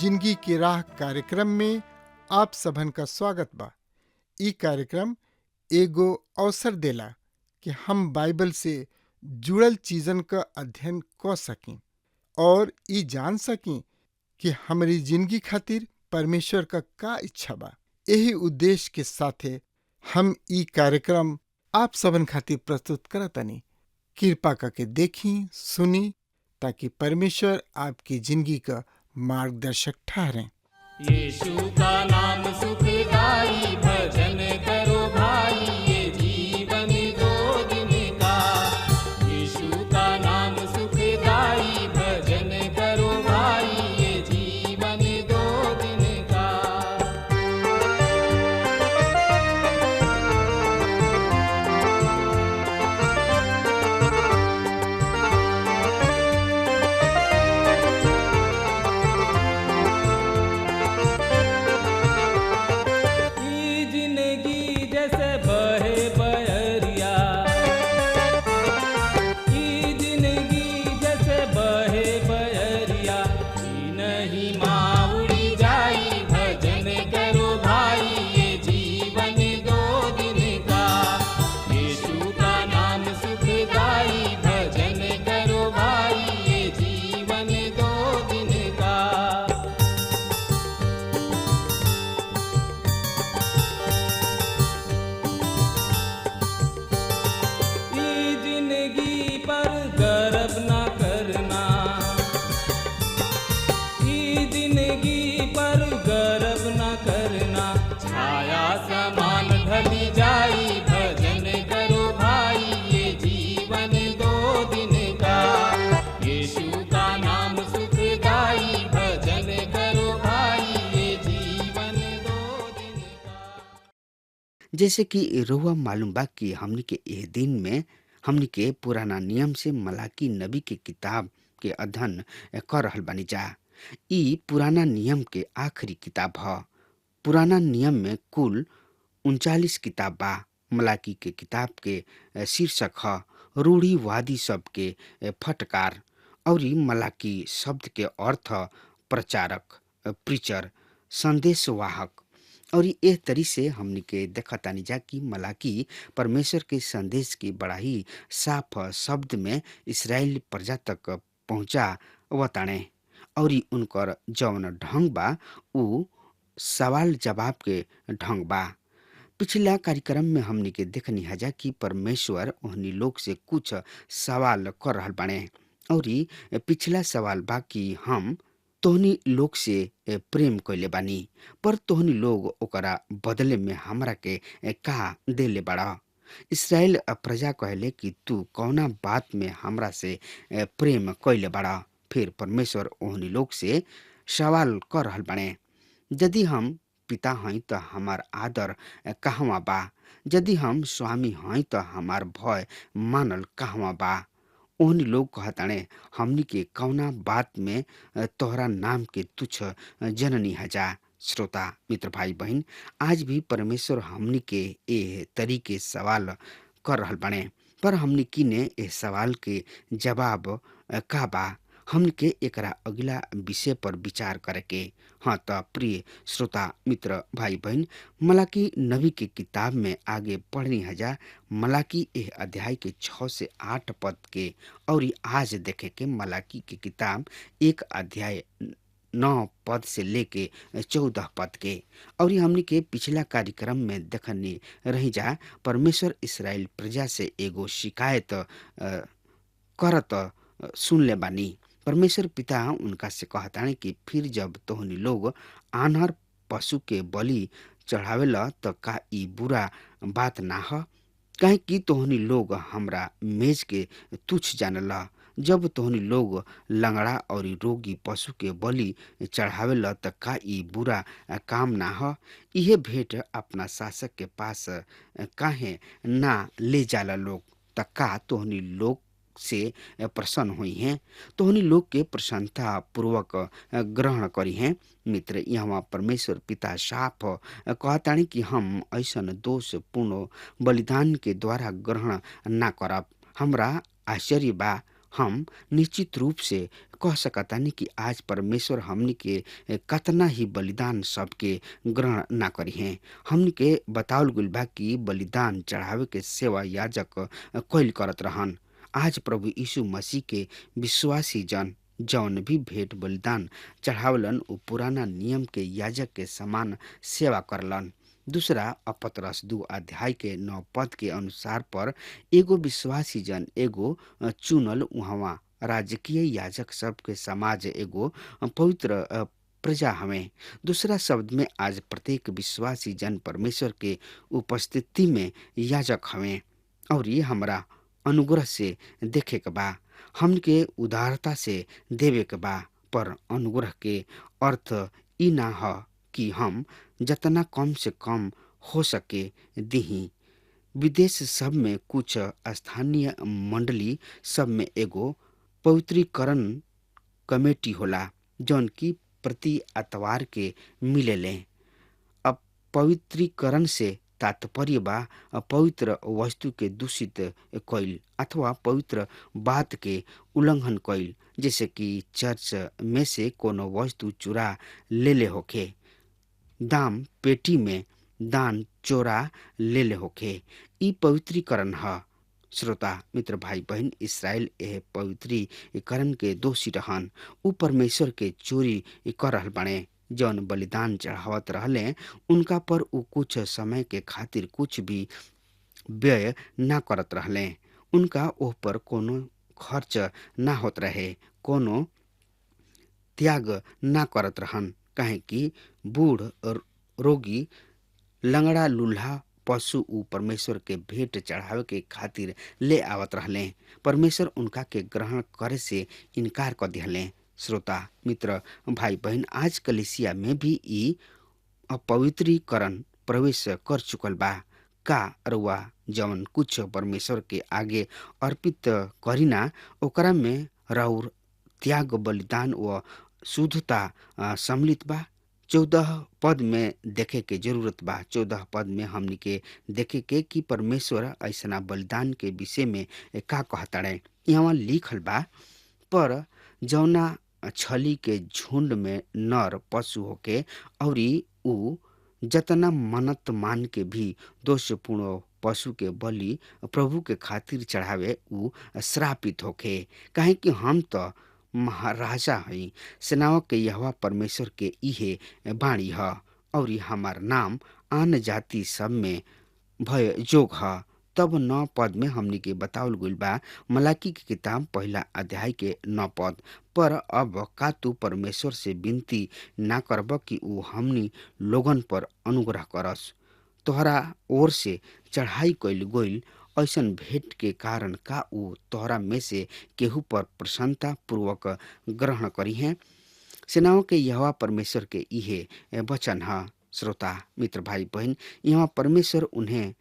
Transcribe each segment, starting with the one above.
जिंदगी की राह कार्यक्रम में आप सबन का स्वागत बा। ई कार्यक्रम एगो अवसर देला कि हम बाइबल से जुड़ल चीजन का अध्ययन कर सकें और ई जान सकें कि हमारी जिंदगी खातिर परमेश्वर का इच्छा बा। यही उद्देश्य के साथे हम ई कार्यक्रम आप सबन खातिर प्रस्तुत करतनी। कृपा करके देखी सुनी ताकि परमेश्वर आपकी जिंदगी का मार्गदर्शक ठहरें। यीशु का नाम सुखदाई, भजन करो भाई, ये जीवन दो दिन का। यीशु का नाम सुखदाई, भजन करो भाई, ये जीवन दो दिन का। ई जिंदगी जैसे बहे बहरिया, ई जिंदगी जैसे बहे बहरिया, ई नहीं माँ उड़ी जाई, भजन करो भाई, ये जीवन दो दिन का। यीशु का नाम सुखदाई, भजन करो भाई, ये जीवन दो दिन का। ई जिंदगी पर गर्व न करना, ई जिंदगी पर गर्व न करना, छाया समान ढली जाई, भजन करो भाई, ये जीवन दो दिन का। यीशु का नाम सुखदाई, भजन करो भाई, ये जीवन दो दिन का। जैसे कि रउआ मालूम बा कि हमनी के एह दिन में हमनी के पुराना नियम से मलाकी नबी के किताब के अध्ययन कर रहल बानी जा। ई पुराना नियम के आखिरी किताब ह। पुराना नियम में कुल 39 किताब बा। मलाकी के किताब के शीर्षक ह रूढ़िवादी सब के फटकार और मलाकी शब्द के अर्थ प्रचारक, प्रीचर, संदेशवाहक। और एह तरी से हमनी के देखतानी जा कि मलाकी परमेश्वर के संदेश की बड़ा ही साफ शब्द में इस्राएल प्रजा तक पहुंचा वताणे और उनकर जौन ढंग बा उ सवाल जवाब के ढंग बा। पिछला कार्यक्रम में हमनी के देखनी हजा कि परमेश्वर ओहनी लोग से कुछ सवाल कर रहल बाणे और पिछला सवाल बा कि हम तोहनी लोग से प्रेम कइले बानी, पर तोहनी लोग ओकरा बदले में हमरा के का देले बाड़ा। इस्राएल प्रजा कहले कि तू कौना बात में हमरा से प्रेम कइले बाड़ा। फिर परमेश्वर ओहनी लोग से सवाल कर रहल बाणे, यदि हम पिता हई त हमार आदर कहवा बा, यदि हम स्वामी हई त हमार भय मानल कहवा बा। ओहनी लोग कहताणे हमनी के कौना बात में तोहरा नाम के तुच्छ जननी हजा। श्रोता मित्र भाई बहन, आज भी परमेश्वर हमनी के ए तरीके सवाल कर रहल बाणे, पर हमनी किने ए सवाल के जवाब का बा। हमनी के एकरा अगला विषय पर विचार करे के। हाँ त प्रिय श्रोता मित्र भाई बहन, मलाकी नबी के किताब में आगे पढ़नी हजा। मलाकी एह अध्याय के 6 से 8 पद के और आज देखे के मलाकी के किताब 1 अध्याय 9 पद से लेके 14 पद के। और हमनी के पिछला कार्यक्रम में देखनी रही जा, परमेश्वर इस्राएल प्रजा से एगो शिकायत करत सुनले बानी। परमेश्वर पिता उनका से कहताने कि फिर जब तोहनी लोग आनहर पशु के बलि चढ़ावेला त का ई बुरा बात ना ह? काहे कि तोहनी लोग हमरा मेज के तुच्छ जानला, जब तोहनी लोग लंगड़ा और रोगी पशु के बलि चढ़ावेला त का ई बुरा काम ना ह? इहे भेंट अपना शासक के पास काहे ना ले जाला लोग? त का तोहनी लोग से प्रसन्न हुई हैं? तोहनी लोग के प्रसन्नता पूर्वक ग्रहण करी हैं। मित्र, यहाँ परमेश्वर पिता साफ कहतानी कि हम ऐसन दोषपूर्ण बलिदान के द्वारा ग्रहण ना करब। हमरा आश्चर्य बा, हम निश्चित रूप से कह सकतानी कि आज परमेश्वर हमनी के कतना ही बलिदान सबके ग्रहण ना करी हैं। हमनी के बतावल गइल बा कि बलिदान चढ़ावे के सेवा याजक कैल करत रहन। आज प्रभु यीशु मसीह के विश्वासी जन जौन भी भेंट बलिदान चढ़ावलन उ पुराना नियम के याजक के समान सेवा करलन। दूसरा पतरस 2 अध्याय के 9 पद के अनुसार पर एगो विश्वासी जन एगो चुनल उहवा राजकीय याजक सब के समाज एगो पवित्र प्रजा हमें। दूसरा शब्द में आज प्रत्येक विश्वासी जन परमेश्वर के उपस्थिति में याजक हमें और ये हमरा अनुग्रह से देखे के बा, हमके उदारता से देवे के बा। पर अनुग्रह के अर्थ ई ना ह कि हम जतना कम से कम हो सके दिही। विदेश सब में कुछ स्थानीय मंडली सब में एगो पवित्रीकरण कमेटी होला जौन की प्रति अतवार के मिलेले। अब पवित्रीकरण से तात्पर्य बा पवित्र वस्तु के दूषित कईल अथवा पवित्र बात के उल्लंघन कईल, जैसे कि चर्च में से कोनो वस्तु चुरा ले होखे, दाम पेटी में दान चोरा ले होखे। ई पवित्रीकरण ह। श्रोता मित्र भाई बहन, इसराइल एह पवित्रीकरण के दोषी रहन। उ परमेश्वर के चोरी कर रहल बाणे। जौन बलिदान चढ़ावत रहले उनका पर उ कुछ समय के खातिर कुछ भी व्यय ना करत रहले। उनका ओह पर कोनो खर्च ना होत रहे, कोनो त्याग ना करत रहन, काहे कि बूढ़ रोगी लंगड़ा लूल्हा पशु उ परमेश्वर के भेंट चढ़ावे के खातिर ले आवत रहले। परमेश्वर उनका के ग्रहण करे से इनकार कर दिहले। श्रोता मित्र भाई बहन, आज कलिसिया में भी ई अपवित्रीकरण प्रवेश कर चुकल बा। का रउआ जवन कुछ परमेश्वर के आगे अर्पित करीना ओकरा में राउर त्याग बलिदान व शुद्धता सम्मिलित बा? 14 पद में देखे के जरूरत बा। 14 पद में हमनी के देखे के कि परमेश्वर ऐसना बलिदान के विषय में का कहताड़े। यहाँ लिखल बा, पर जौना छली के झुंड में नर पशु होके औरी उ जतना मनत मान के भी दोषपूर्ण पशु के बलि प्रभु के खातिर चढ़ावे उ श्रापित होके, काहे कि हम तो महाराजा हई। सेनाओं के यहोवा परमेश्वर के इहे बाणी ह और हमार नाम आन जाति सब में भय जोग ह। तब 9 पद में हमनी के बतावल गइल बा, मलाकी की किताब 1 अध्याय के 9 पद, पर अब का तू परमेश्वर से विनती ना करब कि उ हमनी लोगन पर अनुग्रह करस? तोहरा ओर से चढ़ाई कइल गइल ऐसन भेंट के कारण का उ तोहरा में से केहू पर प्रसन्नता पूर्वक ग्रहण करी है? सेनाओं के यहोवा परमेश्वर के इहे वचन ह। श्रोता मित्र भाई बहन, यहाँ परमेश्वर उन्हें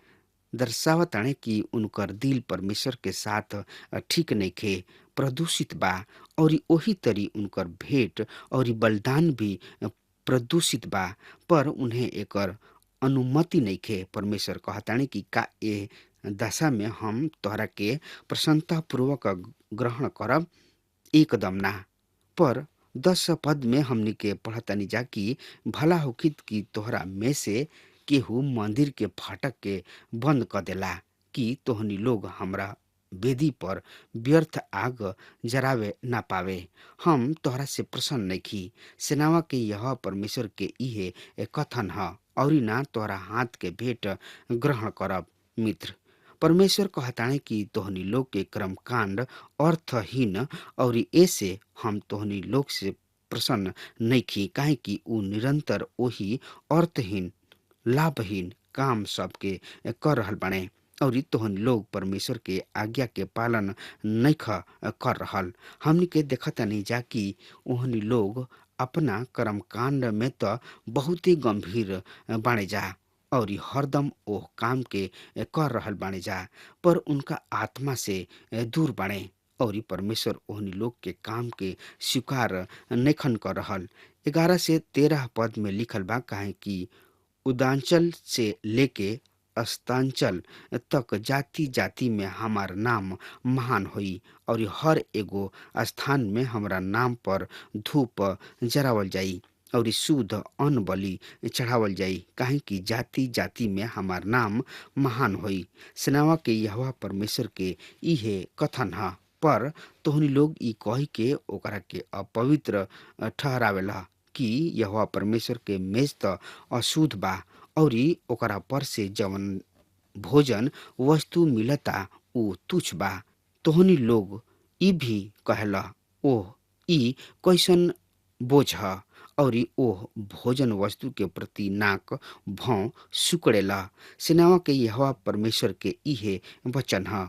दर्शावताणे कि उनकर दिल परमेश्वर के साथ ठीक नइखे, प्रदूषित बा और ओही तरी उनकर भेंट और बलिदान भी प्रदूषित बा, पर उन्हें एकर अनुमति नइखे। परमेश्वर कहताणे कि का ए दशा में हम तोहरा के प्रसन्नता पूर्वक ग्रहण करब? एकदम ना। पर 10 पद में हमनी के पढ़तानी जा कि भला होखित कि तोहरा में से केहू मंदिर के फाटक के बंद कर देला कि तोहनी लोग हमरा वेदी पर व्यर्थ आग जरावे ना पावे। हम तोहरा से प्रसन्न नइखी। सेनावा के यह परमेश्वर के इहे कथन ह और ना तोहरा हाथ के भेंट ग्रहण करब। मित्र, परमेश्वर कहताणे कि तोहनी लोग के कर्म कांड अर्थहीन और ऐसे हम तोहनी लोग से प्रसन्न नइखी, काहे कि उ निरंतर ओही अर्थहीन लाभहीन काम सबके कर रहल बाणे। और तोहन लोग परमेश्वर के आज्ञा के पालन नहीं कर रहल। हमनी के देखता नहीं जा कि ओहनी लोग अपना कर्म कांड में तो बहुत ही गंभीर बाणे जा और हरदम ओह काम के कर रहल बाणे जा, पर उनका आत्मा से दूर बाणे और परमेश्वर ओहनी लोग के काम के स्वीकार नखन कर रहल। 11 से 13 पद में लिखल बा, काहे कि उदांचल से लेके अस्तांचल तक जाति जाति में हमार नाम महान होई और हर एगो स्थान में हमरा नाम पर धूप जरावल जाई और शुद्ध अन्न बलि चढ़ावल जाई, काहे कि जाति जाति में हमार नाम महान होई। सेनावा के यहोवा परमेश्वर के इहे कथन है। पर तोहनी लोग ई कही के ओकरा के अपवित्र ठहरावेला कि यहोवा परमेश्वर के मेज त अशुद्ध बा और ओकरा पर से जवन भोजन वस्तु मिलता उ तुच्छ बा। तोहनी लोग ई भी कहला, ओह ई कैसन बोझ ह और ओह भोजन वस्तु के प्रति नाक भौं सुकड़ेला। सेनावा के यहोवा परमेश्वर के इहे वचन ह।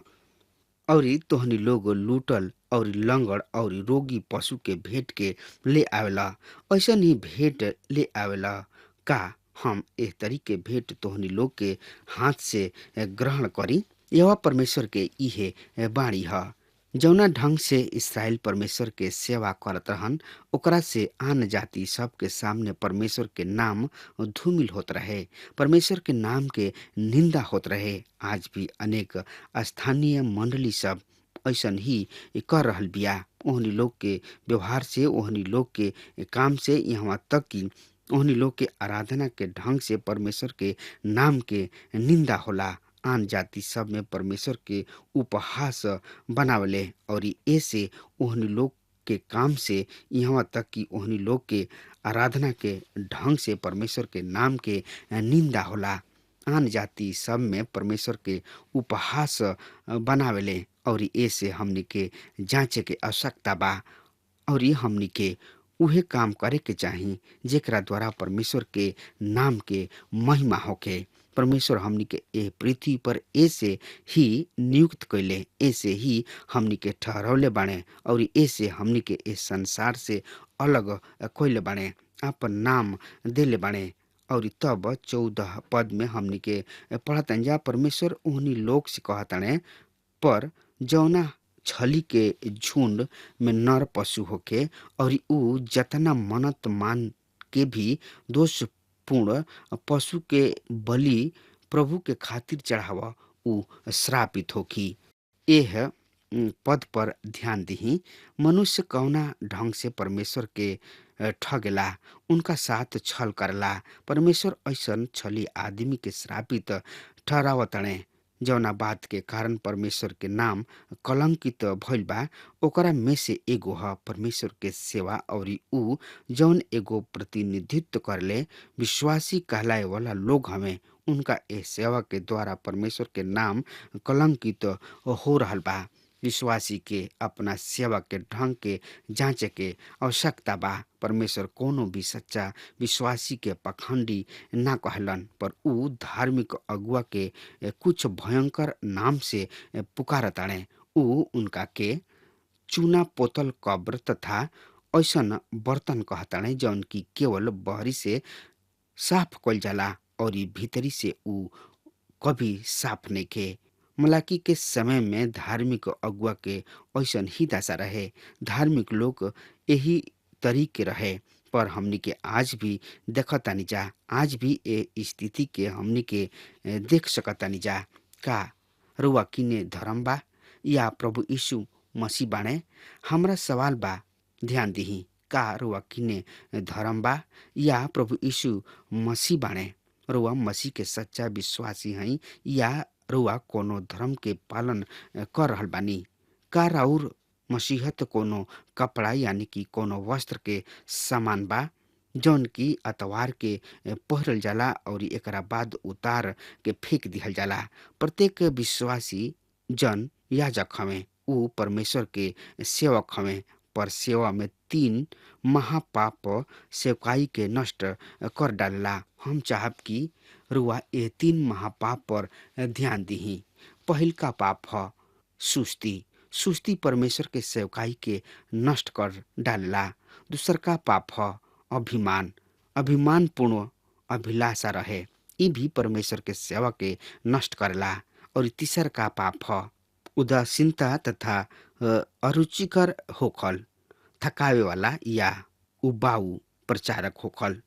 और तोहनी लोग लूटल और लंगड़ और रोगी पशु के भेंट के ले आवेला, ऐसा ही भेंट ले आवेला का हम एह तरीके भेंट तोहनी लोग के हाथ से ग्रहण करी। यहोवा परमेश्वर के इहे बाणी ह। जौना ढंग से इसराइल परमेश्वर के सेवा करत रहन, ओकरा से आन जाति सब के सामने परमेश्वर के नाम धूमिल होत रहे, परमेश्वर के नाम के निंदा होत रहे। आज भी अनेक स्थानीय मंडली सब ऐसन ही कर रहल बिया। ओहनी लोग के व्यवहार से, ओहनी लोग के काम से, यहाँ तक कि ओहनी लोग के आराधना के ढंग से परमेश्वर के नाम के निंदा होला। आन जाति सब में परमेश्वर के उपहास बनावले और ऐसे ओहनी लोग के काम से, यहाँ तक कि ओहनी लोग के आराधना के ढंग से परमेश्वर के नाम के निंदा होला। आन जाति सब में परमेश्वर के उपहास बनावेले और ऐसे हमनी के जांचे के आवश्यकता बा और हमनी के उहे काम करे के चाही जेकरा द्वारा परमेश्वर के नाम के महिमा होके। परमेश्वर हमनी के ए पृथ्वी पर ऐसे ही नियुक्त कैले, ऐसे ही हमनी के ठहरौले बाणे और ऐसे हमनी के इस संसार से अलग कैले बाणे, आपन नाम देले बाणे। और तब 14 पद में हमनी के पढ़तन जा, परमेश्वर ओहनी लोग से कहतने, पर जौना छली के झुंड में नर पशु होके और ऊ जतना मनत मान के भी दोषपूर्ण पशु के बलि प्रभु के खातिर चढ़ावा, ऊ श्रापित होकी। एह पद पर ध्यान दही, मनुष्य कौना ढंग से परमेश्वर के ठगेला, उनका साथ छल करला। परमेश्वर ऐसन छली आदमी के श्रापित ठहरावतणे। जौना बात के कारण परमेश्वर के नाम कलंकित भइल बा, ओकरा में से एगो ह परमेश्वर के सेवा और ऊ जौन एगो प्रतिनिधित्व करले विश्वासी कहलाए वाला लोग हमें, उनका ए सेवा के द्वारा परमेश्वर के नाम कलंकित हो रहल बा। विश्वासी के अपना सेवा के ढंग के जांचे के आवश्यकता बा। परमेश्वर कोनो भी सच्चा विश्वासी के पखंडी ना कहलन, पर ऊ धार्मिक अगुआ के कुछ भयंकर नाम से पुकारताणे। ऊ उनका के चूना पोतल कब्र तथा ऐसन बर्तन कहताणे जौन की केवल बहरी से साफ कइल जाला और भीतरी से ऊ कभी साफ नहीं के। मलाकी के समय में धार्मिक अगुआ के ऐसन ही दशा रहे। धार्मिक लोग यही तरीके रहे, पर हमनी के आज भी देखतानी जा, आज भी ए स्थिति के हमनी के देख सकतानी जा। का रुआ किने धर्म बा या प्रभु यीशु मसीह बाणे? हमरा सवाल बा, ध्यान दिही, का रुआ किने धर्म बा या प्रभु यीशु मसीह बाणे? रुआ मसीह के सच्चा विश्वासी हई या रुआ कोनो धर्म के पालन कर रहल बानी? का राउर मसीहत कोनो कपड़ा यानी कि कोनो वस्त्र के समान बा जौन की अतवार के पहरल जाला और एकरा बाद उतार के फेंक दिहल जाला? प्रत्येक विश्वासी जन याजक हमें, ऊ परमेश्वर के सेवक हमें, पर सेवा में 3 महापाप सेवकाई के नष्ट कर डालला। हम चाहब कि रुआ ये 3 महापाप पर ध्यान दीही। पहिलका पाप ह सुस्ती। सुस्ती परमेश्वर के सेवकाई के नष्ट कर डालेला। दूसर का पाप ह अभिमान। अभिमान पूर्ण अभिलाषा रहे, ई भी परमेश्वर के सेवा के नष्ट करेला। और तीसर का पाप ह उदासीनता तथा अरुचिकर होखल, थकावे वाला या उबाऊ प्रचारक होखल।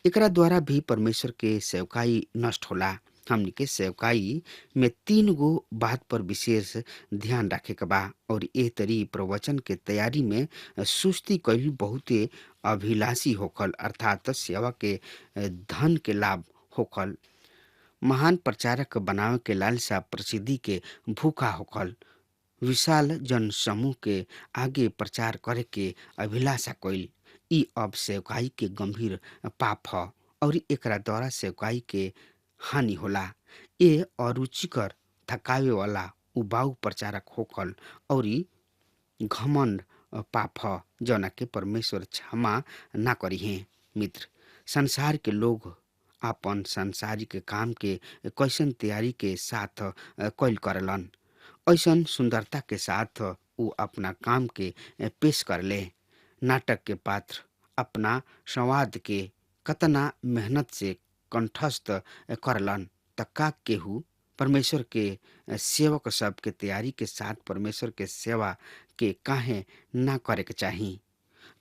एकरा द्वारा भी परमेश्वर के सेवकाई नष्ट होला। हमनी के सेवकाई में 3 गो बात पर विशेष ध्यान रखे के बा। और ए तरी प्रवचन के तैयारी में सुस्ती कईल बहुते अभिलाषी होखल, अर्थात सेवा के धन के लाभ होखल। महान प्रचारक बनावे के लालसा, प्रसिद्धि के भूखा होखल, विशाल जन समूह के आगे प्रचार करे के अभिलाषा कईल, ई अब सेवकाई के गंभीर पाप ह। और एकरा द्वारा सेवकाई के हानि होला। ये अरुचिकर, थकावे वाला, उबाऊ प्रचारक होखल और घमंड पाप ह, जौना के परमेश्वर क्षमा ना करी है। मित्र, संसार के लोग अपन सांसारिक काम के कैसन तैयारी के साथ कैल करलन, ऐसन सुंदरता के साथ वो अपना काम के पेश करले। नाटक के पात्र अपना संवाद के कतना मेहनत से कंठस्थ करलन, तक्का केहू परमेश्वर के सेवक सब के तैयारी के साथ परमेश्वर के सेवा के काहे ना करे के चाही।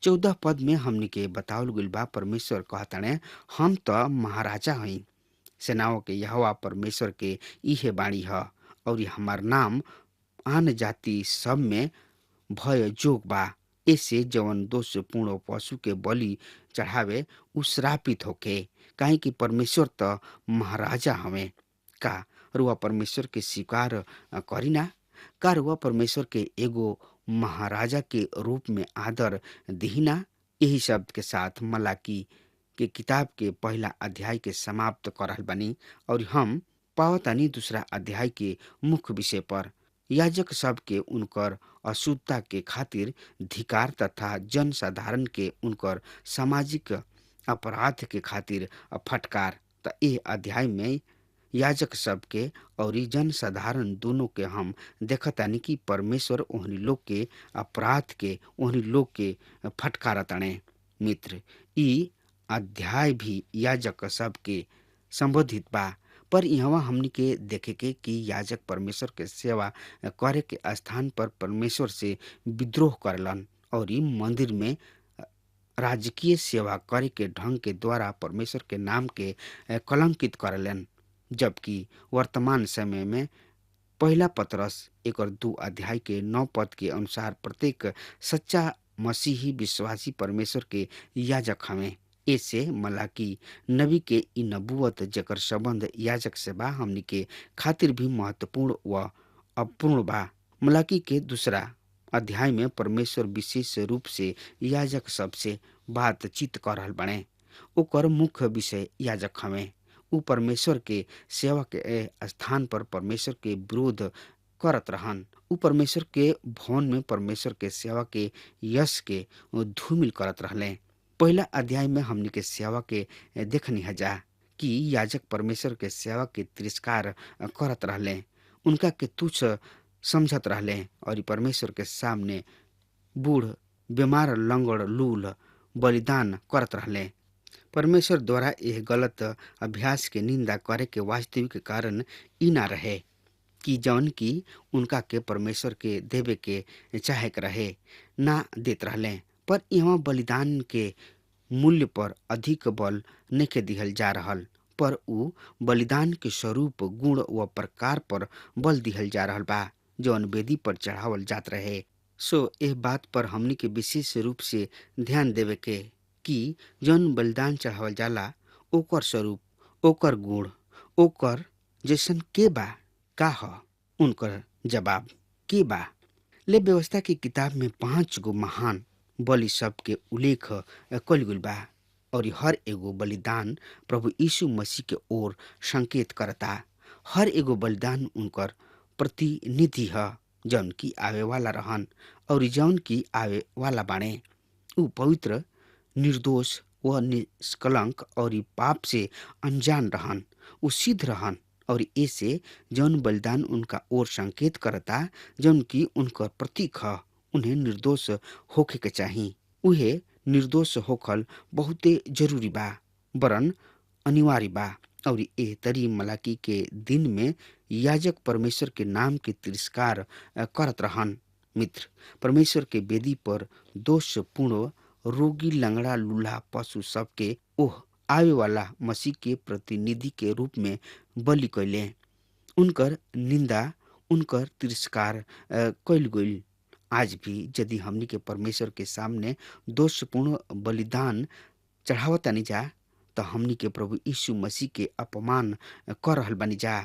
14 पद में हमनी के बतावल गइल बा, परमेश्वर कहताने, हम तो महाराजा हई, सेनाओं के यहोवा परमेश्वर के इहे बाणी ह। और हमार नाम आन जाति सब में भय जोग बा। ऐसे जवन दोषपूर्ण पशु के बलि चढ़ावे उ श्रापित होके, काहे कि परमेश्वर तो महाराजा हमें। का रुआ परमेश्वर के स्वीकार करीना? का रुआ परमेश्वर के एगो महाराजा के रूप में आदर दिहिना? यही शब्द के साथ मलाकी के किताब के पहला अध्याय के समाप्त करल बनी और हम पावतानी दूसरा अध्याय के मुख्य विषय पर याजक सब के उनकर अशुद्धता के खातिर धिकार तथा जन साधारण के उनकर सामाजिक अपराध के खातिर फटकार। त ए अध्याय में याजक सब के और जन साधारण दोनों के हम देखतानी कि परमेश्वर ओहनी लोग के अपराध के, ओहनी लोग के फटकारताने। मित्र, ई अध्याय भी याजक सब के संबोधित बा, पर यहाँ हमनी के देखे के कि याजक परमेश्वर के सेवा करे के स्थान पर परमेश्वर से विद्रोह करलन और ई मंदिर में राजकीय सेवा करे के ढंग के द्वारा परमेश्वर के नाम के कलंकित करलन। जबकि वर्तमान समय में पहला पतरस 1-2 अध्याय के 9 पद के अनुसार प्रत्येक सच्चा मसीही विश्वासी परमेश्वर के याजक हमें। ऐसे मलाकी नबी के इ नबूवत जेकर संबंध याजक से बा हमनी के खातिर भी महत्वपूर्ण व अपूर्ण बा। मलाकी के दूसरा अध्याय में परमेश्वर विशेष रूप से याजक सबसे बातचीत कर रहल बने। ओकर मुख्य विषय याजक हमें। उ परमेश्वर के सेवा के स्थान पर परमेश्वर के विरोध करत रहन। उ परमेश्वर के भवन में परमेश्वर के सेवा के यश के धूमिल करत रहले। पहला अध्याय में हमनी के सेवा के देखनी हजा कि याजक परमेश्वर के सेवा के तिरस्कार करत रहले, उनका के तुच्छ समझत रहले और परमेश्वर के सामने बूढ़, बीमार, लंगड़, लूल बलिदान करत रहले। परमेश्वर द्वारा यह गलत अभ्यास के निंदा करे के वास्तविक कारण ई ना रहे कि जौन की उनका के परमेश्वर के देवे के चाहे के रहे ना देत रहले, पर यहाँ बलिदान के मूल्य पर अधिक बल नहीं दिहल जा रहल, पर उ बलिदान के स्वरूप, गुण व प्रकार पर बल दिहल जा रहल बा जौन वेदी पर चढ़ावल जात रहे। सो एह बात पर हमनी के विशेष रूप से ध्यान देवे के कि जौन बलिदान चढ़ावल जाला ओकर स्वरूप, ओकर गुण, ओकर जैसन के बा, का ह? उनकर जवाब के बा? ले व्यवस्था की किताब में 5 गो महान बलि सब के उल्लेख कइल गइल बा और हर एगो बलिदान प्रभु यीशु मसीह के ओर संकेत करता। हर एगो बलिदान उनकर प्रतिनिधि ह जौन की आवे वाला रहन और जौन की आवे वाला बाणे। उ पवित्र, निर्दोष व निष्कलंक और पाप से अनजान रहन। उ सिद्ध रहन और ऐसे जौन बलिदान उनका ओर संकेत करता जौन की उनकर प्रतीक ह उन्हें निर्दोष होखे के चाही। उहे निर्दोष होखल बहुते जरूरी बा, वरन अनिवार्य बा। और ए तरी मलाकी के दिन में याजक परमेश्वर के नाम के तिरस्कार करत रहन। मित्र, परमेश्वर के वेदी पर दोषपूर्ण रोगी, लंगड़ा, लूल्हा पशु सबके ओह आवे वाला मसीह के प्रतिनिधि के रूप में बलि कैले। उनकर निंदा, उनकर तिरस्कार कैल गईल। आज भी यदि हमनी के परमेश्वर के सामने दोषपूर्ण बलिदान चढ़ावतानी जा तो हमनी के प्रभु यीशु मसीह के अपमान कर रहल बनी जा,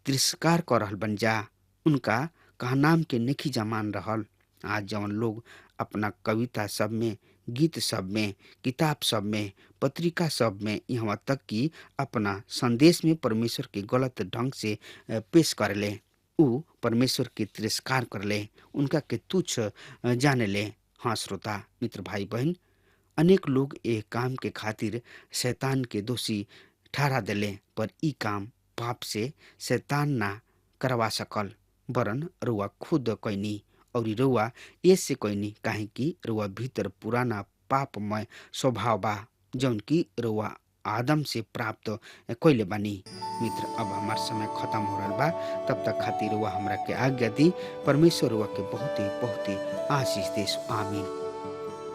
तिरस्कार कर रहल बनी जा, उनका कहा नाम के नेखी जमान रहल। आज जवन लोग अपना कविता सब में, गीत सब में, किताब सब में, पत्रिका सब में, यहाँ तक कि अपना संदेश में परमेश्वर के गलत ढंग से पेश करले, उ परमेश्वर के तिरस्कार करले, उनका के तुच्छ जाने ले। हाँ श्रोता, मित्र, भाई बहन, अनेक लोग एक काम के खातिर शैतान के दोषी ठहरा देले, पर ई काम पाप से शैतान ना करवा सकल, वरन रुआ खुद कैनी। और रुआ ऐसे कैनी काहे कि रुआ भीतर पुराना पापमय स्वभाव बा जौन की रुआ आदम से प्राप्त कैले बानी। मित्र, अब हमार समय खत्म हो रहा बा, तब तक खातिर रुआ हमरा के आज्ञा दी। परमेश्वर रुआ के बहुत ही आशीष देश। आमीन।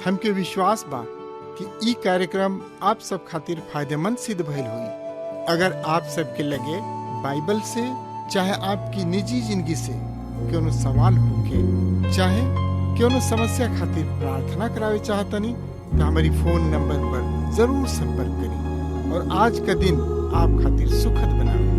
हमके विश्वास बा कि ई कार्यक्रम आप सब खातिर फायदेमंद सिद्ध भइल हुई। अगर आप सबके लगे बाइबल से चाहे आपकी निजी जिंदगी से कोनो सवाल होके, चाहे कोनो समस्या खातिर प्रार्थना करावे चाहतनी, तो हमारी फोन नंबर पर जरूर संपर्क करें और आज का दिन आप खातिर सुखद बनावे।